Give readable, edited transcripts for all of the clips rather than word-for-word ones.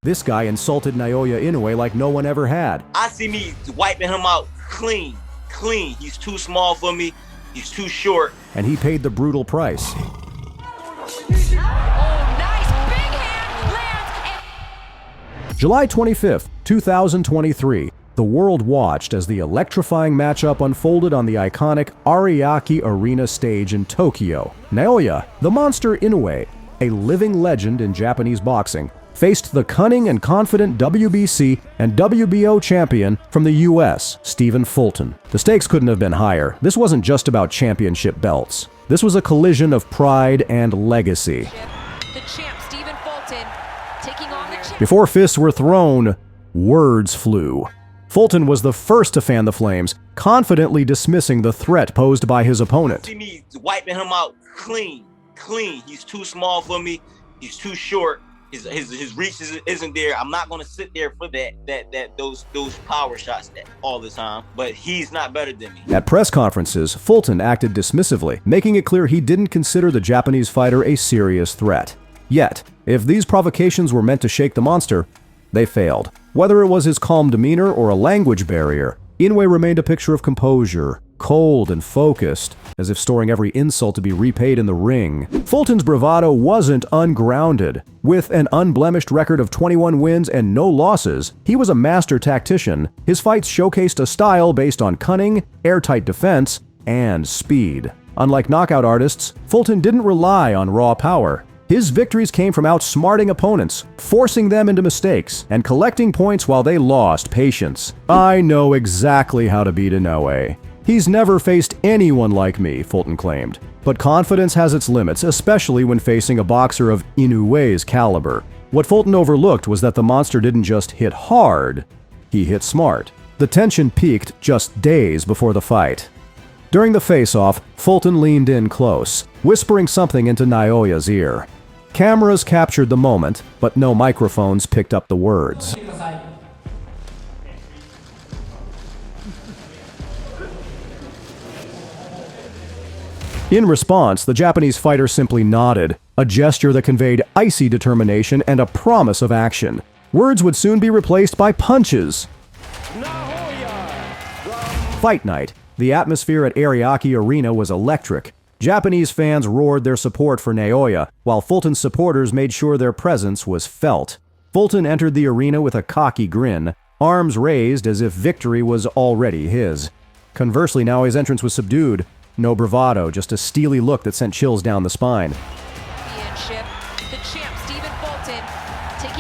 This guy insulted Naoya Inoue like no one ever had. I see me wiping him out clean. He's too small for me. He's too short. And he paid the brutal price. July 25th, 2023, the world watched as the electrifying matchup unfolded on the iconic Ariake Arena stage in Tokyo. Naoya, the monster Inoue, a living legend in Japanese boxing, faced the cunning and confident WBC and WBO champion from the US, Stephen Fulton. The stakes couldn't have been higher. This wasn't just about championship belts. This was a collision of pride and legacy. The champ, Stephen Fulton, taking on the champ. Before fists were thrown, words flew. Fulton was the first to fan the flames, confidently dismissing the threat posed by his opponent. See me wiping him out clean. He's too small for me. He's too short. His reach isn't there. I'm not going to sit there for those power shots all the time, but he's not better than me. At press conferences, Fulton acted dismissively, making it clear he didn't consider the Japanese fighter a serious threat. Yet, if these provocations were meant to shake the monster, they failed. Whether it was his calm demeanor or a language barrier, Inoue remained a picture of composure, cold and focused, as if storing every insult to be repaid in the ring. Fulton's bravado wasn't ungrounded. With an unblemished record of 21 wins and no losses, he was a master tactician. His fights showcased a style based on cunning, airtight defense, and speed. Unlike knockout artists, Fulton didn't rely on raw power. His victories came from outsmarting opponents, forcing them into mistakes, and collecting points while they lost patience. I know exactly how to beat Inoue. He's never faced anyone like me, Fulton claimed. But confidence has its limits, especially when facing a boxer of Inoue's caliber. What Fulton overlooked was that the monster didn't just hit hard, he hit smart. The tension peaked just days before the fight. During the face-off, Fulton leaned in close, whispering something into Naoya's ear. Cameras captured the moment, but no microphones picked up the words. In response, the Japanese fighter simply nodded, a gesture that conveyed icy determination and a promise of action. Words would soon be replaced by punches. Fight night. The atmosphere at Ariake Arena was electric. Japanese fans roared their support for Naoya, while Fulton's supporters made sure their presence was felt. Fulton entered the arena with a cocky grin, arms raised as if victory was already his. Conversely, Naoya's entrance was subdued. No bravado, just a steely look that sent chills down the spine.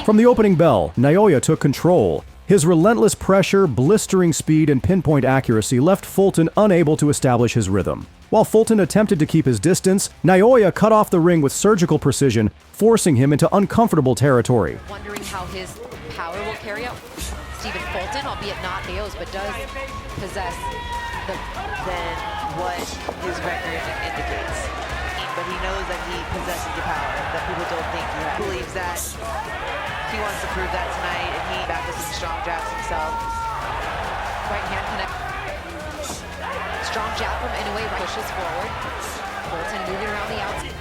From the opening bell, Naoya took control. His relentless pressure, blistering speed, and pinpoint accuracy left Fulton unable to establish his rhythm. While Fulton attempted to keep his distance, Naoya cut off the ring with surgical precision, forcing him into uncomfortable territory. Wondering how his power will carry out Stephen Fulton, albeit not Naoya's, but does possess than what his record indicates. But he knows that he possesses the power that people don't think he has. He believes that he wants to prove that tonight, and he back with some strong jabs himself. Right hand connect. Strong jab from Inoue, pushes forward. Fulton moving around the outside.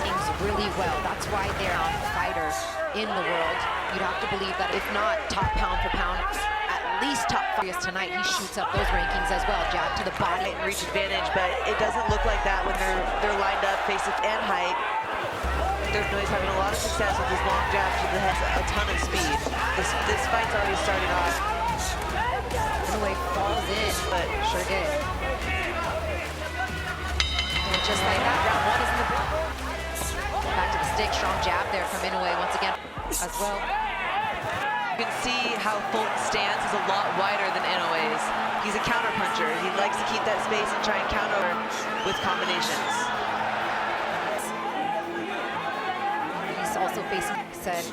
Things really well. That's why they're on fighters in the world. You'd have to believe that if not top pound for pound, at least top 5 tonight, he shoots up those rankings as well. Jab to the body and reach advantage, but it doesn't look like that when they're lined up, faces and height. He's having a lot of success with his long jabs to the head, a ton of speed. This fight's already started off. Inoue falls in, but sure did. And just like that, round one is in the book. Back to the stick, strong jab there from Inoue once again as well. You can see how Fulton's stance is a lot wider than Inoue's. He's a counter puncher. He likes to keep that space and try and counter with combinations. He's also facing, said,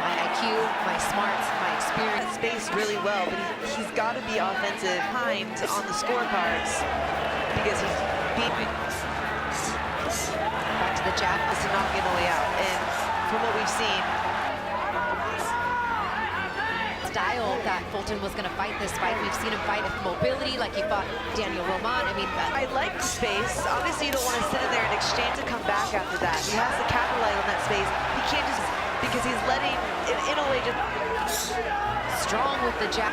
my IQ, my smarts, my experience. Space really well, but he's got to be offensive behind on the scorecards because he's beating. Back to the jab. Is to knock Inoue out. And from what we've seen, style that Fulton was going to fight this fight. We've seen him fight with mobility like he fought Daniel Roman. I like the space. Obviously, you don't want to sit in there and exchange to come back after that. He has to capitalize on that space. He can't just because he's letting Inoue just Strong with the jab.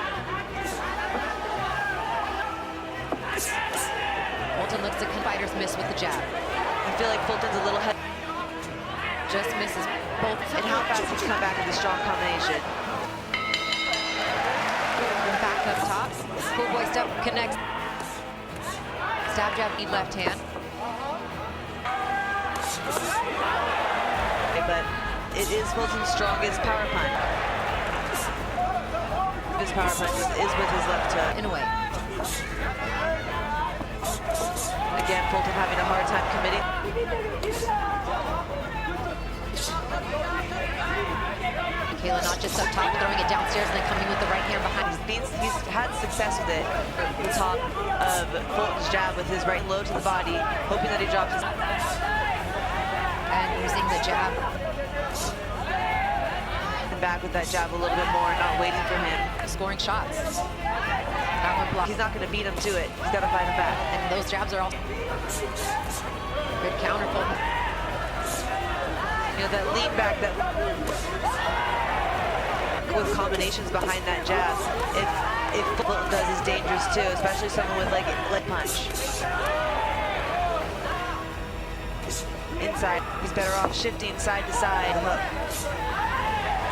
Fulton looks to fighters miss with the jab. I feel like Fulton's a little heavy. Just misses both. And how fast he's come back with a strong combination. Back up top. Schoolboy step connects. Stab jab, lead left hand. But it is Fulton's strongest power punch. His power punch is with his left hook. Inoue. Again, Fulton having a hard time committing. Kayla not just up top, throwing it downstairs and then coming with the right hand behind. He's had success with it. The top of Fulton's jab with his right low to the body, hoping that he drops his... And using the jab. And back with that jab a little bit more, not waiting for him. Scoring shots. That one blocked. He's not going to beat him to it. He's got to fight him back. And those jabs are all good counter Fulton. You know, that lean back, that with combinations behind that jab, if Fulton does, is dangerous too, especially someone with like punch. Inside, he's better off shifting side to side. Hook.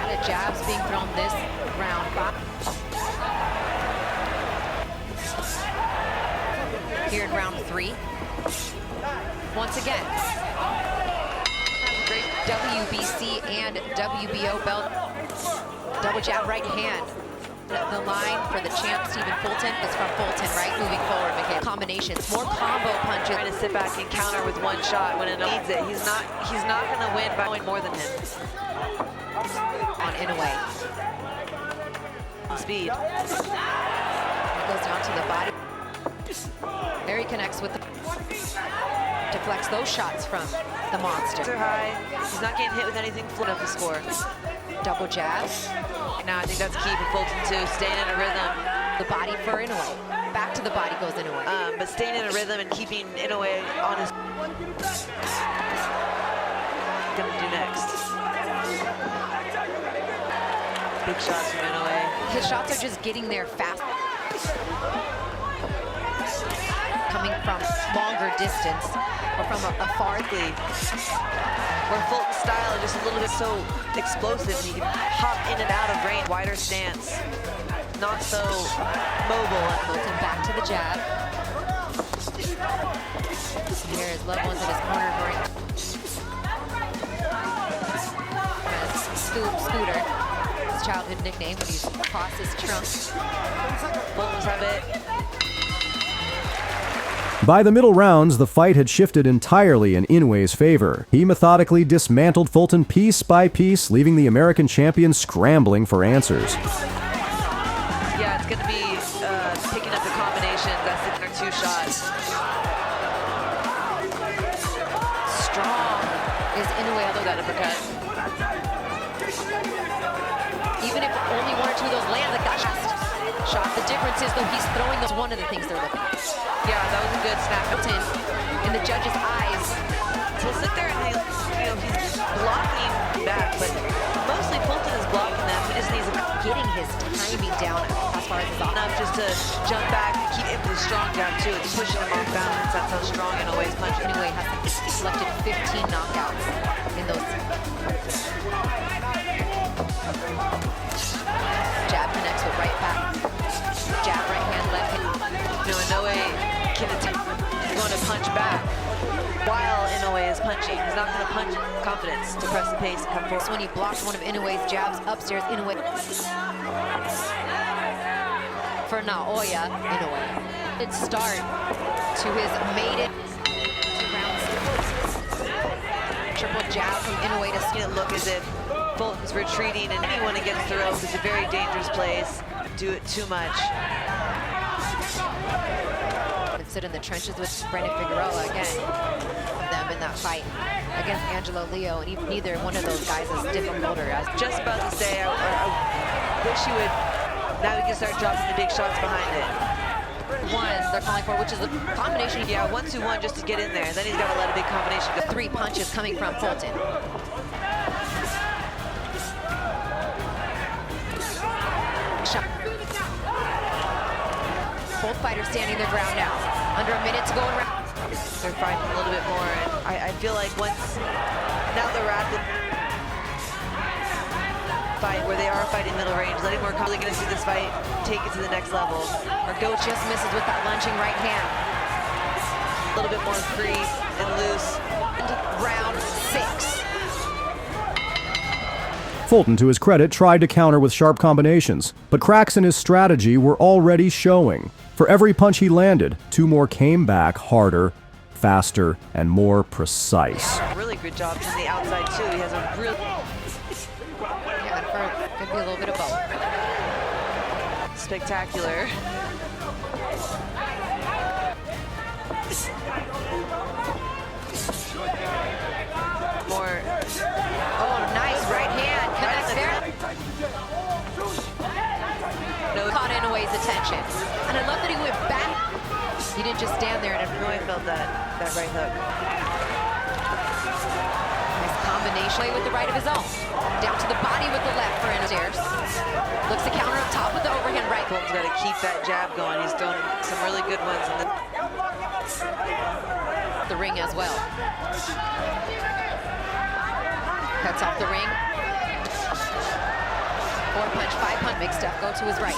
The jabs being thrown this round. Here in round 3. Once again, great WBC and WBO belt. Double jab right hand. The line for the champ, Stephen Fulton, is from Fulton, right? Moving forward, Michaela. Combinations, more combo punches. Trying to sit back and counter with one shot when it needs it. He's not going to win by going more than him. On Inoue. Speed. It goes down to the body. There he connects with the... Deflects those shots from the monster. Are high. He's not getting hit with anything float up the score. Double jab. Now I think that's key for Fulton too, staying in a rhythm. The body for Inoue. Back to the body goes Inoue. But staying in a rhythm and keeping Inoue on his... Gonna do next. Big shots from Inoue. His shots are just getting there fast. Coming from longer distance or from a far lead. Where Fulton's style is just a little bit so explosive, and he can hop in and out of range. Wider stance, not so mobile. And Fulton back to the jab. Here is Love One's in his corner for Scooter. His childhood nickname when he's across his trunk. Fulton's have it. By the middle rounds, the fight had shifted entirely in Inoue's favor. He methodically dismantled Fulton piece by piece, leaving the American champion scrambling for answers. Yeah, it's going to be picking up the combinations. That's the 2 shots. Strong is Inoue, although that uppercut. Even if only 1 or 2 of those land, like that shot. The difference is, though, he's throwing those. One of the things they're looking at. Yeah, that was a good snap. Fulton, in the judge's eyes. He'll sit there and he's blocking back, but mostly Fulton is blocking them. He just needs Getting his timing down as far as his enough just to jump back and keep him with a strong jab too. It's pushing him off balance. That's how strong Inoue's punching. Inoue has selected 15 knockouts in those. Jab connects with right back. Jab, right hand, left hand. Inoue can attempt. He's going to punch back while Inoue is punching. He's not going to punch confidence to press the pace and come forward. When he blocks one of Inoue's jabs upstairs, Inoue for Naoya Inoue. Good start to his maiden 2 rounds. Triple jab from Inoue to It look as if Fulton's retreating, and anyone against the ropes is a very dangerous place. Do it too much. and sit in the trenches with Brandon Figueroa again. Them in that fight against Angelo Leo, and neither one of those guys is difficult or as. Just about to say, I wish you would. Now we can start dropping the big shots behind it. One they're calling for, which is a combination. Yeah, 1-2-1 just to get in there. Then he's got to let a big combination go. 3 punches coming from Fulton. Both fighters standing their ground now. Under a minute to go in round. They're fighting a little bit more, and I feel like now they're at the fight where they are fighting middle range, letting more probably going to see this fight take it to the next level. Argo just misses with that lunging right hand. A little bit more free and loose. Round 6. Fulton, to his credit, tried to counter with sharp combinations, but cracks in his strategy were already showing. For every punch he landed, 2 more came back harder, faster, and more precise. Really good job from the outside, too. He has a really... Yeah, could be a little bit of both. Spectacular. More. Oh, nice right hand. Connects there. No, Caught Inoue's attention. And I love that he went back. He didn't just stand there and Inoue felt that right hook. nice combination with the right of his own. Down to the body with the left for Inoue. Looks to counter up top with the overhand right. Fulton's got to keep that jab going. He's thrown some really good ones in The ring as well. Cuts off the ring. 4 punch, 5 punch. Big step, go to his right.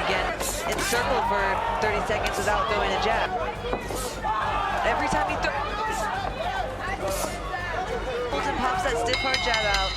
Again, encircled for 30 seconds without throwing a jab. Every time he Fulton pops that stiff hard jab out.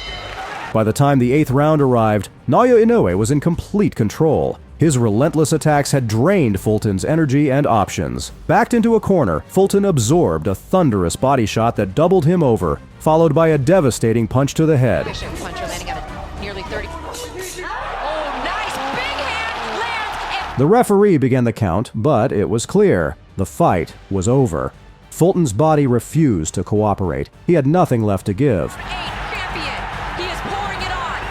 By the time the 8th round arrived, Naoya Inoue was in complete control. His relentless attacks had drained Fulton's energy and options. Backed into a corner, Fulton absorbed a thunderous body shot that doubled him over, followed by a devastating punch to the head. Puncher landing at nearly 30. Oh, nice big hand lands. The referee began the count, but it was clear. The fight was over. Fulton's body refused to cooperate. He had nothing left to give. Champion. He is pouring it on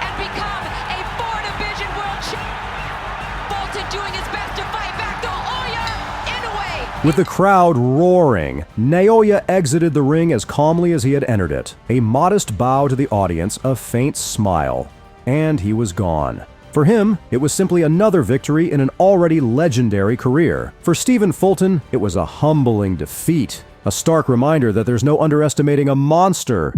and become a 4-division world champion. Fulton doing his best to fight back Naoya Inoue. With the crowd roaring, Naoya exited the ring as calmly as he had entered it. A modest bow to the audience, a faint smile, and he was gone. For him, it was simply another victory in an already legendary career. For Stephen Fulton, it was a humbling defeat, a stark reminder that there's no underestimating a monster